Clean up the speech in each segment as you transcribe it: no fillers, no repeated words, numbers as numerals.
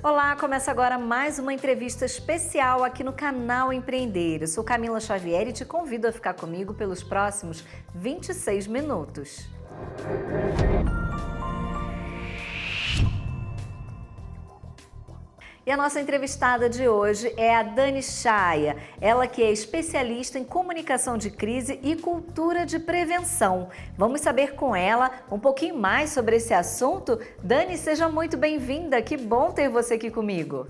Olá, começa agora mais uma entrevista especial aqui no canal Empreender. Eu sou Camila Xavier e te convido a ficar comigo pelos próximos 26 minutos. E a nossa entrevistada de hoje é a Dani Chaya, ela que é especialista em comunicação de crise e cultura de prevenção. Vamos saber com ela um pouquinho mais sobre esse assunto? Dani, seja muito bem-vinda, que bom ter você aqui comigo.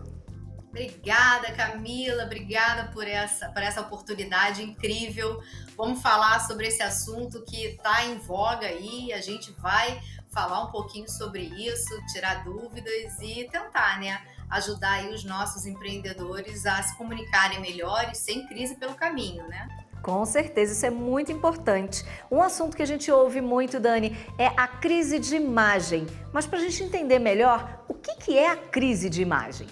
Obrigada, Camila, obrigada por essa oportunidade incrível. Vamos falar sobre esse assunto que está em voga aí, a gente vai falar um pouquinho sobre isso, tirar dúvidas e tentar, ajudar aí os nossos empreendedores a se comunicarem melhor e sem crise pelo caminho, Com certeza, isso é muito importante. Um assunto que a gente ouve muito, Dani, é a crise de imagem. Mas para a gente entender melhor, o que é a crise de imagem?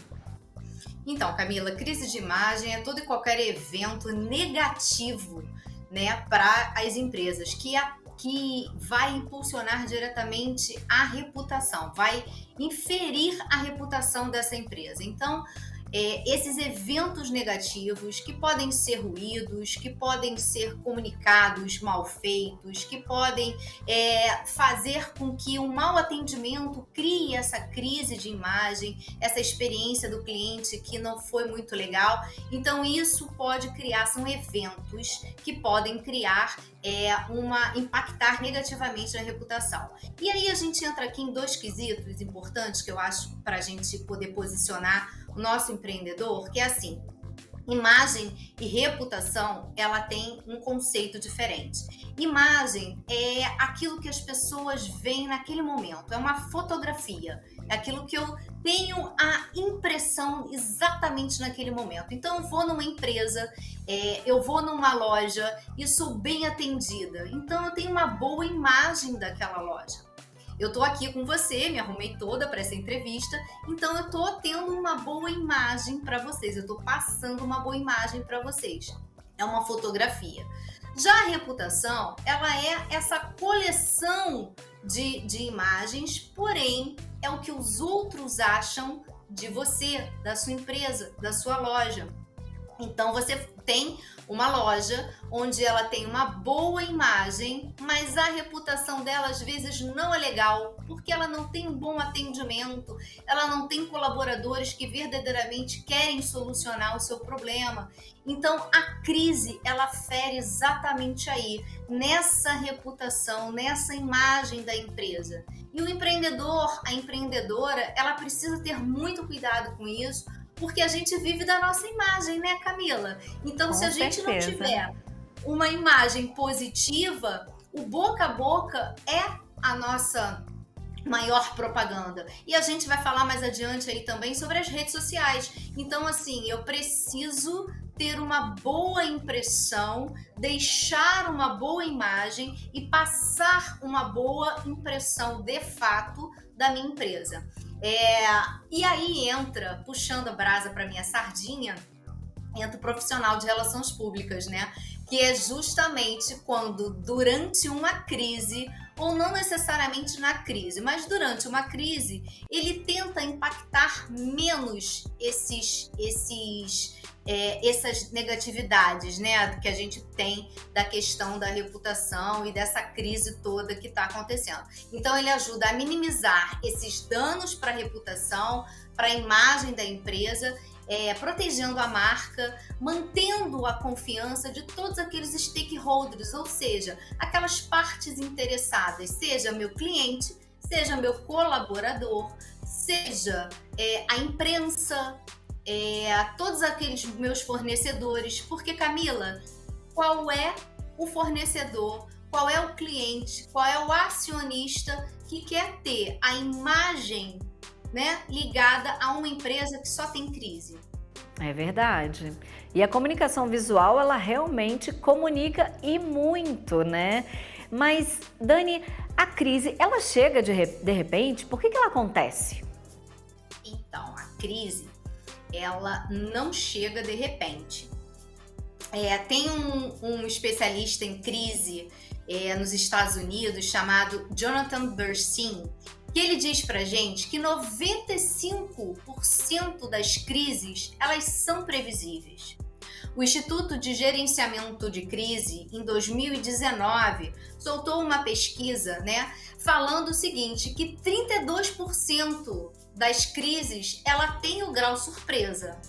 Então, Camila, crise de imagem é todo e qualquer evento negativo, para as empresas, que vai impulsionar diretamente a reputação, vai inferir a reputação dessa empresa. Então, esses eventos negativos que podem ser ruídos, que podem ser comunicados mal feitos, que podem fazer com que o mau atendimento crie essa crise de imagem, essa experiência do cliente que não foi muito legal. Então isso pode criar, são eventos que podem criar impactar negativamente na reputação. E aí a gente entra aqui em dois quesitos importantes que eu acho para a gente poder posicionar o nosso empreendedor, que é assim: imagem e reputação, ela tem um conceito diferente. Imagem é aquilo que as pessoas veem naquele momento, é uma fotografia, é aquilo que eu tenho a impressão exatamente naquele momento. Então eu vou numa empresa, eu vou numa loja e sou bem atendida, então eu tenho uma boa imagem daquela loja. Eu tô aqui com você, me arrumei toda para essa entrevista, então eu tô tendo uma boa imagem para vocês, eu tô passando uma boa imagem para vocês. É uma fotografia. Já a reputação, ela é essa coleção de imagens, porém é o que os outros acham de você, da sua empresa, da sua loja. Então você tem uma loja onde ela tem uma boa imagem, mas a reputação dela às vezes não é legal, porque ela não tem um bom atendimento, ela não tem colaboradores que verdadeiramente querem solucionar o seu problema. Então a crise, ela fere exatamente aí, nessa reputação, nessa imagem da empresa. E o empreendedor, a empreendedora, ela precisa ter muito cuidado com isso, porque a gente vive da nossa imagem, Camila? Então, se a gente não tiver uma imagem positiva, o boca a boca é a nossa maior propaganda. E a gente vai falar mais adiante aí também sobre as redes sociais. Então, assim, eu preciso ter uma boa impressão, deixar uma boa imagem e passar uma boa impressão de fato da minha empresa. E aí entra, puxando a brasa para minha sardinha, entra o profissional de relações públicas, que é justamente quando durante uma crise, ou não necessariamente na crise, mas durante uma crise, ele tenta impactar menos essas negatividades, que a gente tem da questão da reputação e dessa crise toda que está acontecendo. Então ele ajuda a minimizar esses danos para a reputação, para a imagem da empresa, protegendo a marca, mantendo a confiança de todos aqueles stakeholders, ou seja, aquelas partes interessadas, seja meu cliente, seja meu colaborador, seja a imprensa, todos aqueles meus fornecedores, porque, Camila, qual é o fornecedor, qual é o cliente, qual é o acionista que quer ter a imagem ligada a uma empresa que só tem crise? É verdade. E a comunicação visual, ela realmente comunica e muito, Mas, Dani, a crise, ela chega de repente? Por que ela acontece? Então, a crise, ela não chega de repente. Tem um especialista em crise nos Estados Unidos chamado Jonathan Bernstein, que ele diz pra gente que 95% das crises, elas são previsíveis. O Instituto de Gerenciamento de Crise, em 2019, soltou uma pesquisa, né, falando o seguinte, que 32% das crises, ela tem o grau surpresa,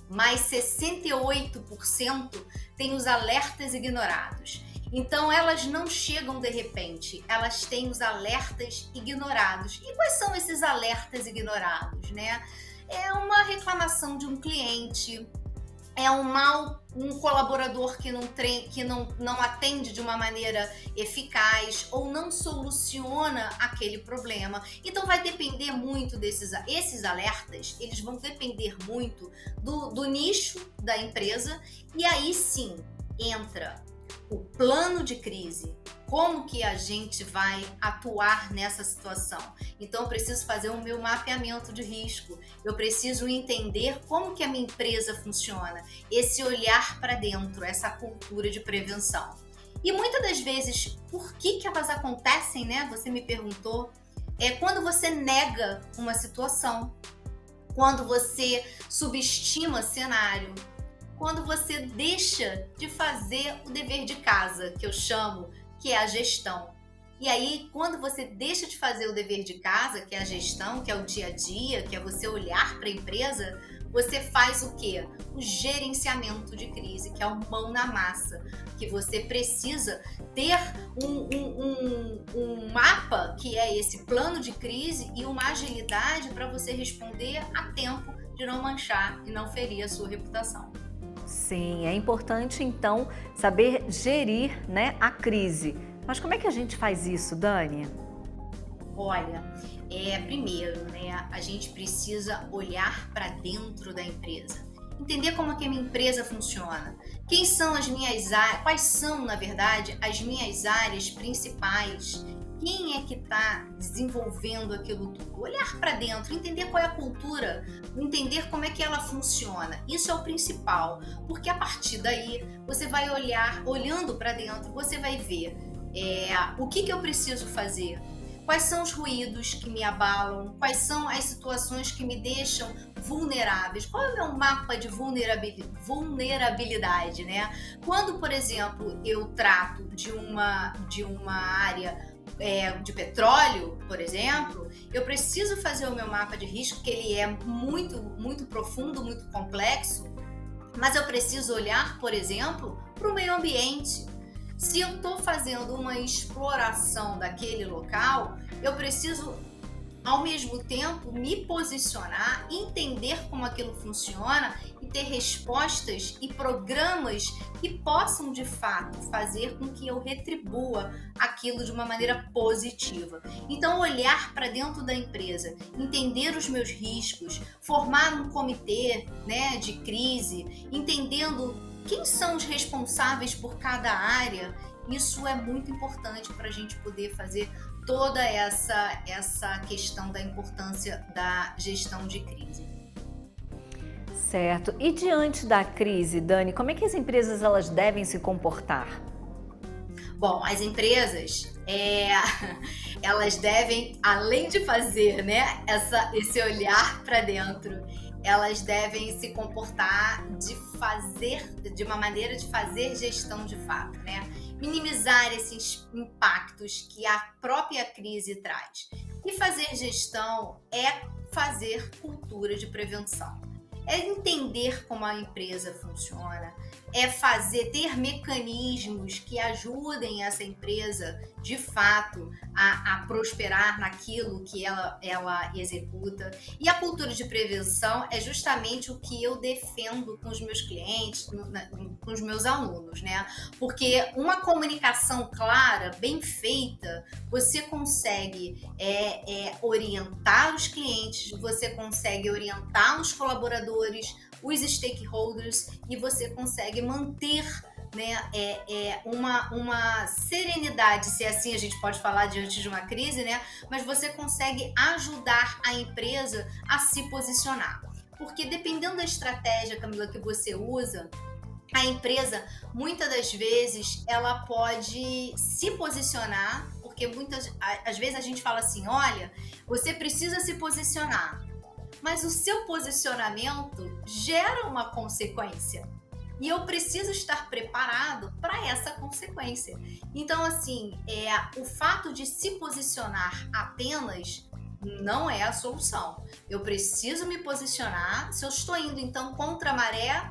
mas 68% tem os alertas ignorados. Então, elas não chegam de repente, elas têm os alertas ignorados. E quais são esses alertas ignorados, né? É uma reclamação de um cliente, é um colaborador que não atende de uma maneira eficaz ou não soluciona aquele problema. Então vai depender muito esses alertas, eles vão depender muito do nicho da empresa, e aí sim entra o plano de crise. Como que a gente vai atuar nessa situação? Então, eu preciso fazer o meu mapeamento de risco. Eu preciso entender como que a minha empresa funciona. Esse olhar para dentro, essa cultura de prevenção. E muitas das vezes, por que elas acontecem, né? Você me perguntou. É quando você nega uma situação, quando você subestima cenário, quando você deixa de fazer o dever de casa, que eu chamo, que é a gestão. E aí, quando você deixa de fazer o dever de casa, que é a gestão, que é o dia a dia, que é você olhar para a empresa, você faz o quê? O gerenciamento de crise, que é o mão na massa, que você precisa ter um mapa, que é esse plano de crise, e uma agilidade para você responder a tempo de não manchar e não ferir a sua reputação. Sim, é importante então saber gerir, né, a crise. Mas como é que a gente faz isso, Dani? Olha, primeiro, né, a gente precisa olhar para dentro da empresa, entender como é que a minha empresa funciona, quem são as minhas áreas, quais são, na verdade, as minhas áreas principais, quem é que está desenvolvendo aquilo tudo, olhar para dentro, entender qual é a cultura, entender como é que ela funciona. Isso é o principal, porque a partir daí você vai olhando para dentro, você vai ver o que eu preciso fazer, quais são os ruídos que me abalam, quais são as situações que me deixam vulneráveis, qual é o meu mapa de vulnerabilidade, né? Quando, por exemplo, eu trato de uma área de petróleo, por exemplo, eu preciso fazer o meu mapa de risco, que ele é muito, muito profundo, muito complexo, mas eu preciso olhar, por exemplo, para o meio ambiente. Se eu estou fazendo uma exploração daquele local, eu preciso, ao mesmo tempo, me posicionar, entender como aquilo funciona e ter respostas e programas que possam, de fato, fazer com que eu retribua aquilo de uma maneira positiva. Então, olhar para dentro da empresa, entender os meus riscos, formar um comitê, né, de crise, entendendo quem são os responsáveis por cada área. Isso é muito importante para a gente poder fazer toda essa questão da importância da gestão de crise. Certo. E diante da crise, Dani, como é que as empresas elas devem se comportar? Bom, as empresas, elas devem, além de fazer, né, esse olhar para dentro, elas devem se comportar de uma maneira de fazer gestão de fato, né? Minimizar esses impactos que a própria crise traz. E fazer gestão é fazer cultura de prevenção. É entender como a empresa funciona, é ter mecanismos que ajudem essa empresa, de fato, a prosperar naquilo que ela executa. E a cultura de prevenção é justamente o que eu defendo com os meus clientes, com os meus alunos, né? Porque uma comunicação clara, bem feita, você consegue orientar os clientes, você consegue orientar os colaboradores, os stakeholders, e você consegue manter, né, uma serenidade, se assim a gente pode falar, diante de uma crise, né? Mas você consegue ajudar a empresa a se posicionar. Porque dependendo da estratégia, Camila, que você usa, a empresa, muitas das vezes, ela pode se posicionar, porque às vezes a gente fala assim, olha, você precisa se posicionar, mas o seu posicionamento gera uma consequência. E eu preciso estar preparado para essa consequência. Então, assim, o fato de se posicionar apenas não é a solução. Eu preciso me posicionar. Se eu estou indo, então, contra a maré,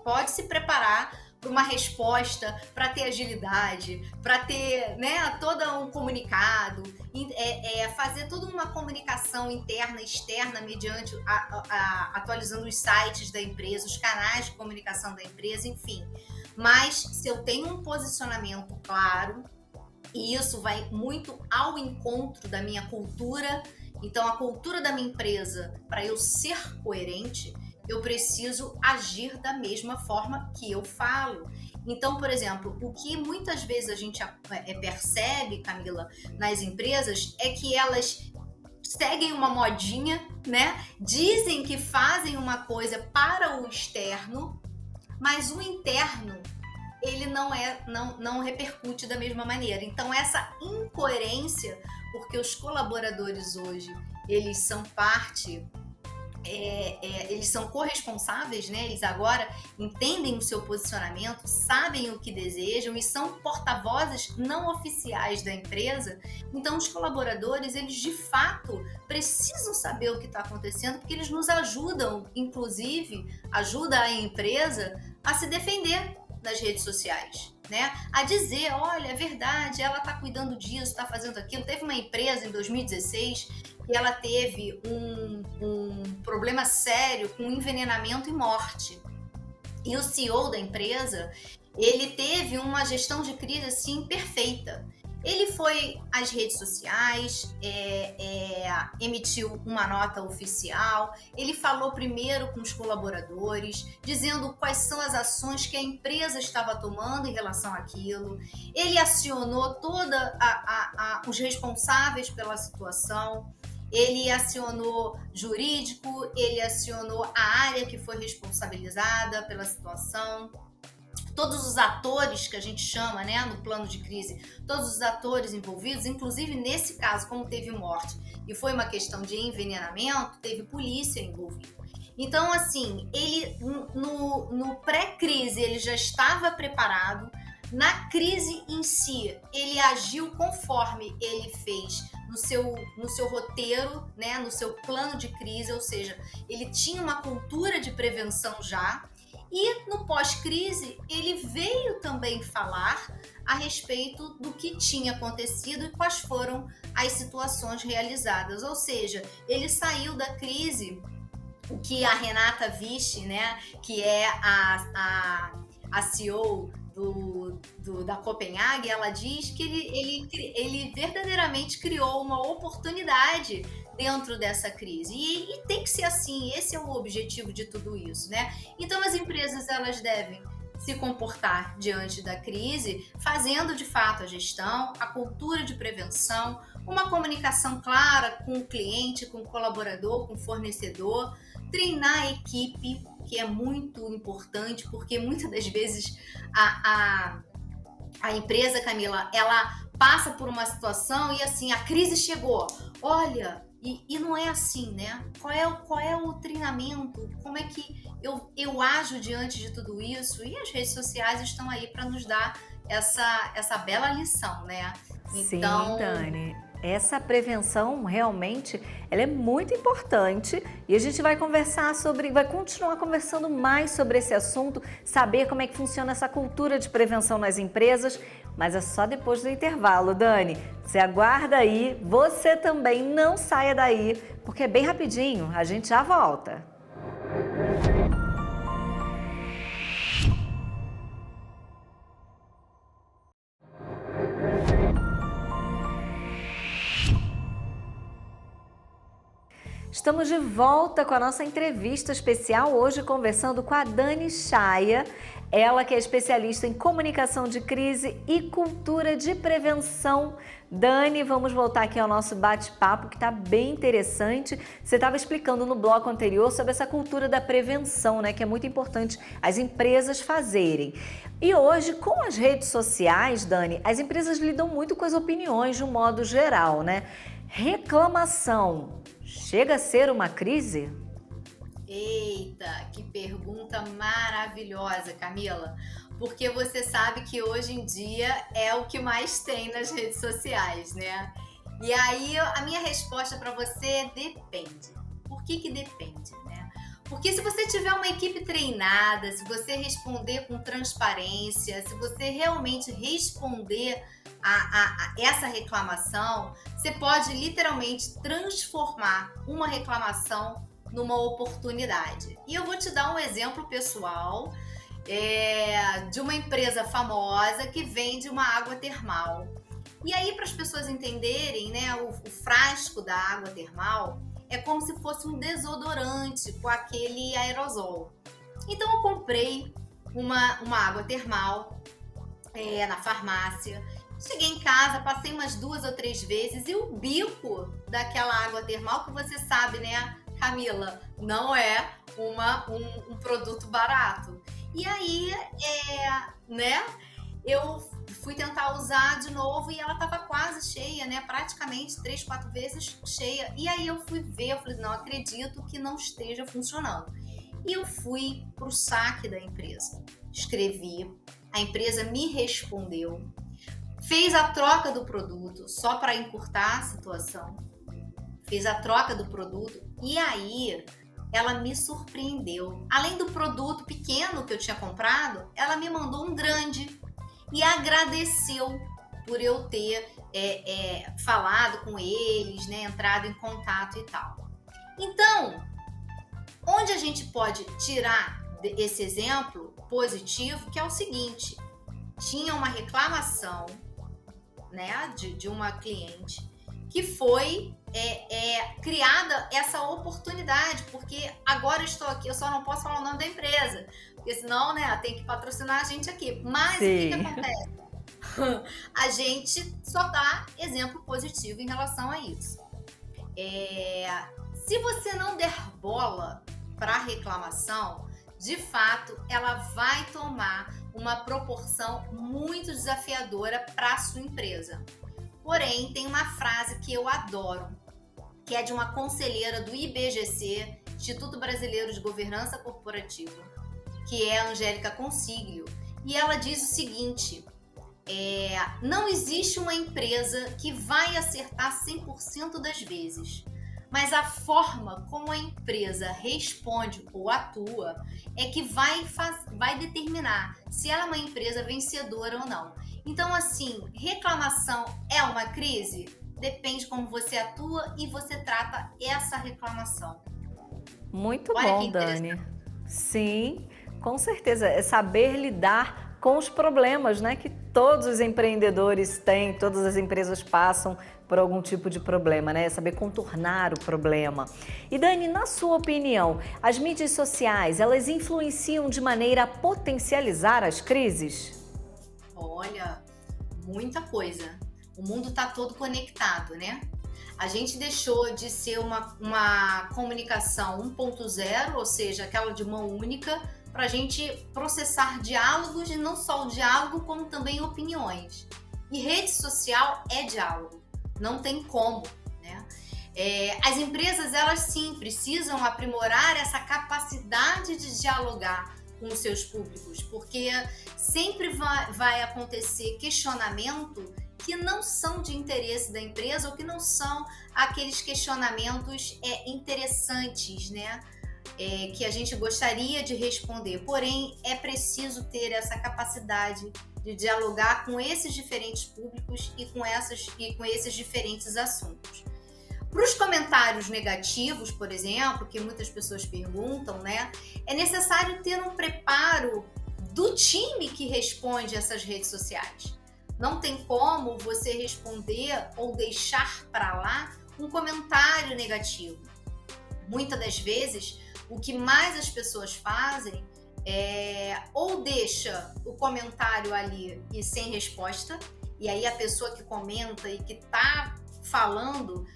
pode se preparar para uma resposta, para ter agilidade, para ter, né, todo um comunicado, fazer toda uma comunicação interna e externa mediante atualizando os sites da empresa, os canais de comunicação da empresa, enfim. Mas se eu tenho um posicionamento claro, e isso vai muito ao encontro da minha cultura, então a cultura da minha empresa, para eu ser coerente, eu preciso agir da mesma forma que eu falo. Então, por exemplo, o que muitas vezes a gente percebe, Camila, nas empresas, é que elas seguem uma modinha, né? Dizem que fazem uma coisa para o externo, mas o interno, ele não repercute da mesma maneira. Então, essa incoerência, porque os colaboradores hoje, eles são parte... eles são corresponsáveis, né? Eles agora entendem o seu posicionamento, sabem o que desejam e são porta-vozes não oficiais da empresa. Então, os colaboradores, eles de fato precisam saber o que está acontecendo, porque eles nos ajudam, inclusive, ajuda a empresa a se defender nas redes sociais, né? A dizer, olha, é verdade, ela está cuidando disso, está fazendo aquilo. Teve uma empresa em 2016 que ela teve um problema sério com envenenamento e morte. E o CEO da empresa, ele teve uma gestão de crise assim perfeita. Ele foi às redes sociais, emitiu uma nota oficial, ele falou primeiro com os colaboradores, dizendo quais são as ações que a empresa estava tomando em relação àquilo. Ele acionou todos os responsáveis pela situação, ele acionou jurídico, ele acionou a área que foi responsabilizada pela situação. Todos os atores que a gente chama, né, no plano de crise, todos os atores envolvidos, inclusive nesse caso, como teve morte e foi uma questão de envenenamento, teve polícia envolvida. Então, assim, ele no pré-crise ele já estava preparado. Na crise em si, ele agiu conforme ele fez no seu roteiro, né, no seu plano de crise, ou seja, ele tinha uma cultura de prevenção já. E no pós-crise, ele veio também falar a respeito do que tinha acontecido e quais foram as situações realizadas. Ou seja, ele saiu da crise, o que a Renata Vichy, né, que é a CEO da Copenhague, ela diz que ele verdadeiramente criou uma oportunidade dentro dessa crise. E tem que ser assim, esse é o objetivo de tudo isso, né? Então as empresas, elas devem se comportar diante da crise, fazendo de fato a gestão, a cultura de prevenção, uma comunicação clara com o cliente, com o colaborador, com o fornecedor, treinar a equipe, que é muito importante, porque muitas das vezes a empresa, Camila, ela passa por uma situação e assim, a crise chegou, olha, e não é assim, né? Qual é o treinamento? Como é que eu ajo diante de tudo isso? E as redes sociais estão aí para nos dar essa bela lição, né? Então... Sim, Dani. Essa prevenção realmente ela é muito importante e a gente vai continuar conversando mais sobre esse assunto, saber como é que funciona essa cultura de prevenção nas empresas, mas é só depois do intervalo, Dani. Você aguarda aí, você também não saia daí, porque é bem rapidinho, a gente já volta. Estamos de volta com a nossa entrevista especial, hoje conversando com a Dani Chaia, ela que é especialista em comunicação de crise e cultura de prevenção. Dani, vamos voltar aqui ao nosso bate-papo, que está bem interessante. Você estava explicando no bloco anterior sobre essa cultura da prevenção, né, que é muito importante as empresas fazerem. E hoje, com as redes sociais, Dani, as empresas lidam muito com as opiniões de um modo geral, né? Reclamação chega a ser uma crise? Eita, que pergunta maravilhosa, Camila. Porque você sabe que hoje em dia é o que mais tem nas redes sociais, né? E aí a minha resposta para você é depende. Por que depende, né? Porque se você tiver uma equipe treinada, se você responder com transparência, se você realmente responder a essa reclamação, você pode literalmente transformar uma reclamação numa oportunidade. E eu vou te dar um exemplo pessoal de uma empresa famosa que vende uma água termal. E aí, para as pessoas entenderem, né, o frasco da água termal é como se fosse um desodorante com aquele aerosol. Então eu comprei uma água termal na farmácia. Cheguei em casa, passei umas 2 ou 3 vezes e o bico daquela água termal, que você sabe, né, Camila, não é um produto barato. E aí, né, eu fui tentar usar de novo e ela estava quase cheia, né, praticamente 3, 4 vezes cheia. E aí eu fui ver, eu falei, não acredito que não esteja funcionando. E eu fui para o saque da empresa, escrevi, a empresa me respondeu, fez a troca do produto, só para encurtar a situação, fez a troca do produto e aí ela me surpreendeu. Além do produto pequeno que eu tinha comprado, ela me mandou um grande e agradeceu por eu ter falado com eles, né, entrado em contato e tal. Então, onde a gente pode tirar esse exemplo positivo, que é o seguinte: tinha uma reclamação, né, de uma cliente que foi criada essa oportunidade, porque agora eu estou aqui, eu só não posso falar o nome da empresa, porque senão, né, tem que patrocinar a gente aqui. Mas Sim. O que acontece? A gente só dá exemplo positivo em relação a isso. Se você não der bola para a reclamação, de fato, ela vai tomar uma proporção muito desafiadora para a sua empresa. Porém, tem uma frase que eu adoro, que é de uma conselheira do IBGC, Instituto Brasileiro de Governança Corporativa, que é a Angélica Consiglio, e ela diz o seguinte: não existe uma empresa que vai acertar 100% das vezes, mas a forma como a empresa responde ou atua é que vai determinar se ela é uma empresa vencedora ou não. Então, assim, reclamação é uma crise? Depende como você atua e você trata essa reclamação. Muito bom, Dani. Sim, com certeza. É saber lidar com os problemas, né, que todos os empreendedores têm, todas as empresas passam por algum tipo de problema, né? Saber contornar o problema. E Dani, na sua opinião, as mídias sociais, elas influenciam de maneira a potencializar as crises? Olha, muita coisa. O mundo está todo conectado, né? A gente deixou de ser uma comunicação 1.0, ou seja, aquela de mão única, para a gente processar diálogos, e não só o diálogo, como também opiniões. E rede social é diálogo, não tem como, né? As empresas, elas sim, precisam aprimorar essa capacidade de dialogar com os seus públicos, porque sempre vai acontecer questionamento que não são de interesse da empresa, ou que não são aqueles questionamentos interessantes, né? Que a gente gostaria de responder. Porém, é preciso ter essa capacidade de dialogar com esses diferentes públicos e com esses diferentes assuntos. Para os comentários negativos, por exemplo, que muitas pessoas perguntam, né? É necessário ter um preparo do time que responde essas redes sociais. Não tem como você responder ou deixar para lá um comentário negativo. Muitas das vezes, o que mais as pessoas fazem ou deixa o comentário ali e sem resposta, e aí a pessoa que comenta e que está falando,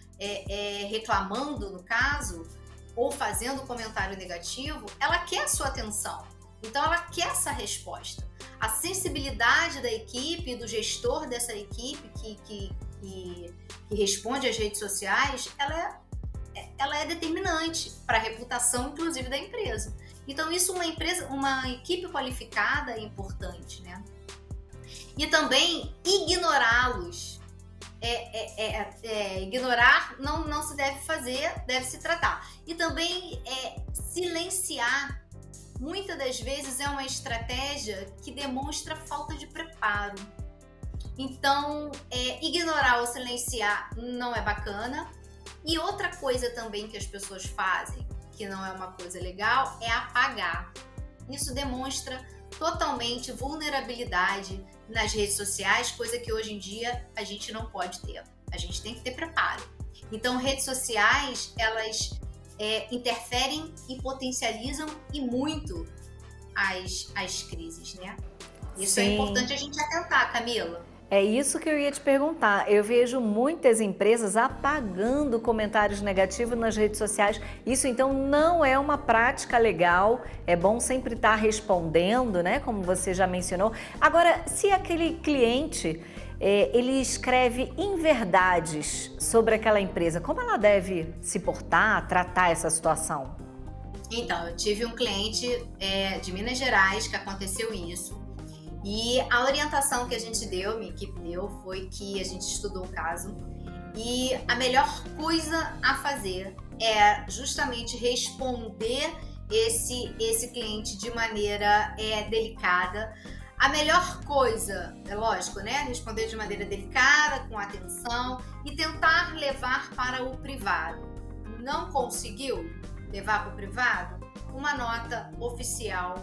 reclamando no caso, ou fazendo comentário negativo, ela quer a sua atenção. Então ela quer essa resposta. A sensibilidade da equipe, do gestor dessa equipe que responde às redes sociais, ela é determinante para a reputação, inclusive, da empresa. Então, isso uma equipe qualificada é importante, né? E também ignorá-los. Ignorar não se deve fazer, deve se tratar. E também silenciar. Muitas das vezes é uma estratégia que demonstra falta de preparo. Então, ignorar ou silenciar não é bacana. E outra coisa também que as pessoas fazem, que não é uma coisa legal, é apagar. Isso demonstra totalmente vulnerabilidade nas redes sociais, coisa que hoje em dia a gente não pode ter. A gente tem que ter preparo. Então, redes sociais, elas interferem e potencializam e muito as crises, né? Isso Sim. É importante a gente atentar, Camila. É isso que eu ia te perguntar. Eu vejo muitas empresas apagando comentários negativos nas redes sociais. Isso então não é uma prática legal. É bom sempre estar respondendo, né? Como você já mencionou. Agora, se aquele cliente ele escreve inverdades sobre aquela empresa, como ela deve se portar, tratar essa situação? Então, eu tive um cliente de Minas Gerais que aconteceu isso. E a orientação que a gente deu, minha equipe deu, foi que a gente estudou o caso e a melhor coisa a fazer é justamente responder esse cliente de maneira delicada. A melhor coisa, é lógico, né? Responder de maneira delicada, com atenção e tentar levar para o privado. Não conseguiu levar para o privado? Uma nota oficial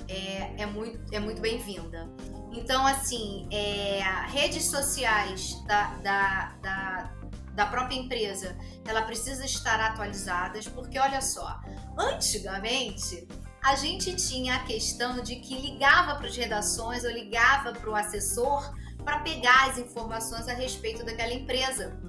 é muito bem-vinda. Então, assim, redes sociais da própria empresa, ela precisa estar atualizadas, porque, olha só, antigamente, a gente tinha a questão de que ligava para as redações ou ligava para o assessor para pegar as informações a respeito daquela empresa.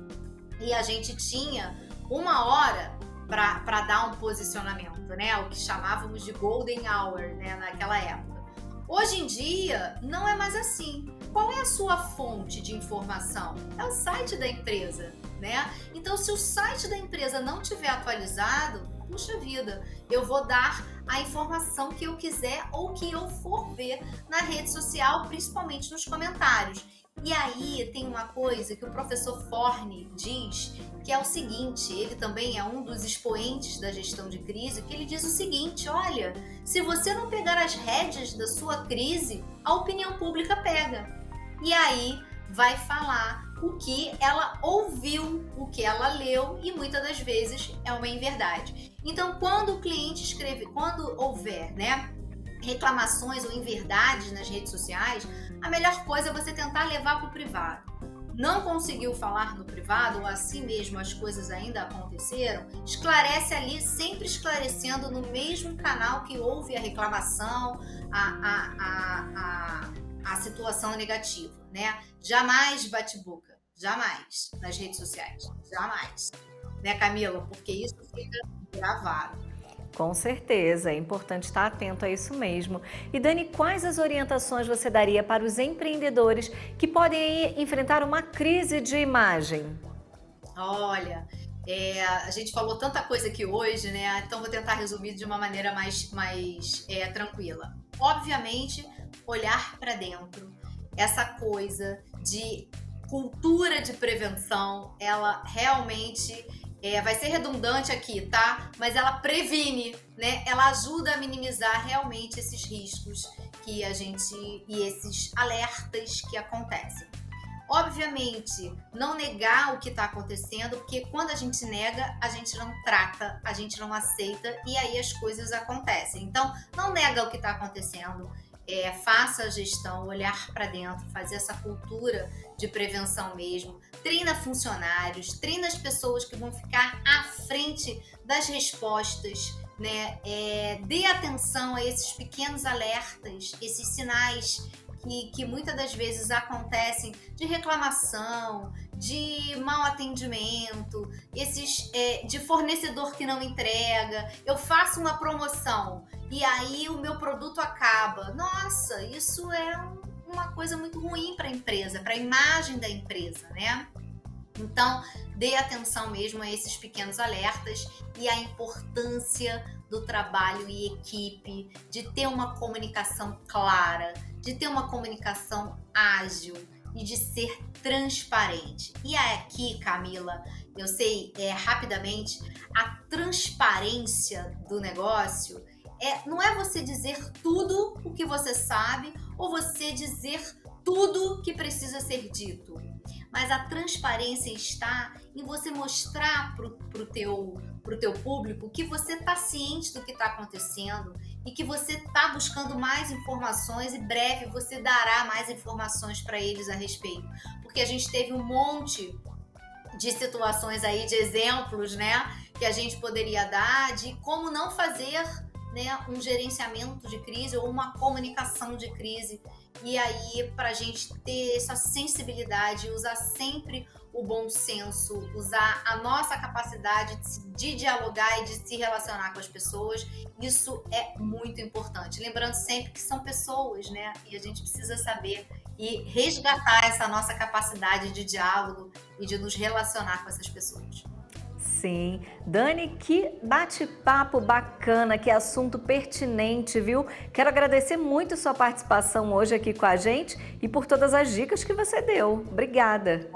E a gente tinha uma hora para dar um posicionamento, né? O que chamávamos de golden hour, né? Naquela época. Hoje em dia, não é mais assim. Qual é a sua fonte de informação? É o site da empresa, né? Então, se o site da empresa não tiver atualizado, puxa vida, eu vou dar a informação que eu quiser ou que eu for ver na rede social, principalmente nos comentários. E aí tem uma coisa que o professor Forni diz, que é o seguinte, ele também é um dos expoentes da gestão de crise, que ele diz o seguinte, olha, se você não pegar as rédeas da sua crise, a opinião pública pega. E aí vai falar o que ela ouviu, o que ela leu e muitas das vezes é uma inverdade. Então, quando o cliente escreve, quando houver, né, reclamações ou inverdades nas redes sociais, a melhor coisa é você tentar levar para o privado. Não conseguiu falar no privado ou assim mesmo as coisas ainda aconteceram, esclarece ali, sempre esclarecendo no mesmo canal que houve a reclamação, a situação negativa, né? Jamais bate-boca, jamais nas redes sociais, jamais, né, Camila? Porque isso fica gravado. Com certeza, é importante estar atento a isso mesmo. E Dani, quais as orientações você daria para os empreendedores que podem enfrentar uma crise de imagem? Olha, a gente falou tanta coisa aqui hoje, né? Então vou tentar resumir de uma maneira mais tranquila. Obviamente, olhar para dentro. Essa coisa de cultura de prevenção, ela realmente vai ser redundante aqui, tá? Mas ela previne, né? Ela ajuda a minimizar realmente esses riscos que a gente e esses alertas que acontecem. Obviamente, não negar o que está acontecendo, porque quando a gente nega, a gente não trata, a gente não aceita e aí as coisas acontecem. Então, não nega o que está acontecendo. faça a gestão, olhar para dentro, fazer essa cultura de prevenção mesmo, treina funcionários, treina as pessoas que vão ficar à frente das respostas, né? Dê atenção a esses pequenos alertas, esses sinais que muitas das vezes acontecem de reclamação, de mau atendimento, de fornecedor que não entrega. Eu faço uma promoção e aí o meu produto acaba. Nossa, isso é uma coisa muito ruim para a empresa, para a imagem da empresa, né? Então, dê atenção mesmo a esses pequenos alertas e a importância do trabalho em equipe, de ter uma comunicação clara, de ter uma comunicação ágil e de ser transparente. E aqui, Camila, eu sei rapidamente, a transparência do negócio não é você dizer tudo o que você sabe ou você dizer tudo que precisa ser dito. Mas a transparência está em você mostrar para o teu público que você está ciente do que está acontecendo e que você está buscando mais informações e breve você dará mais informações para eles a respeito. Porque a gente teve um monte de situações aí, de exemplos, né, que a gente poderia dar de como não fazer, né, um gerenciamento de crise ou uma comunicação de crise. E aí, para a gente ter essa sensibilidade, usar sempre o bom senso, usar a nossa capacidade de dialogar e de se relacionar com as pessoas, isso é muito importante. Lembrando sempre que são pessoas, né? E a gente precisa saber e resgatar essa nossa capacidade de diálogo e de nos relacionar com essas pessoas. Sim. Dani, que bate-papo bacana, que assunto pertinente, viu? Quero agradecer muito sua participação hoje aqui com a gente e por todas as dicas que você deu. Obrigada.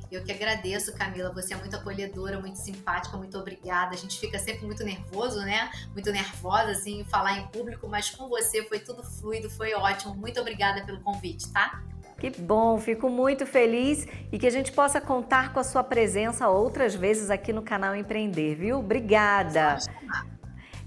Eu que agradeço, Camila. Você é muito acolhedora, muito simpática, muito obrigada. A gente fica sempre muito nervoso, né? Muito nervosa, assim, em falar em público, mas com você foi tudo fluido, foi ótimo. Muito obrigada pelo convite, tá? Que bom, fico muito feliz e que a gente possa contar com a sua presença outras vezes aqui no canal Empreender, viu? Obrigada!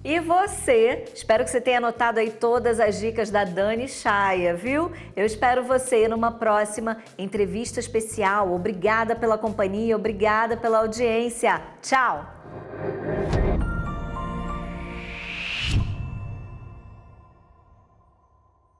E você, espero que você tenha anotado aí todas as dicas da Dani Chaia, viu? Eu espero você numa próxima entrevista especial. Obrigada pela companhia, obrigada pela audiência. Tchau!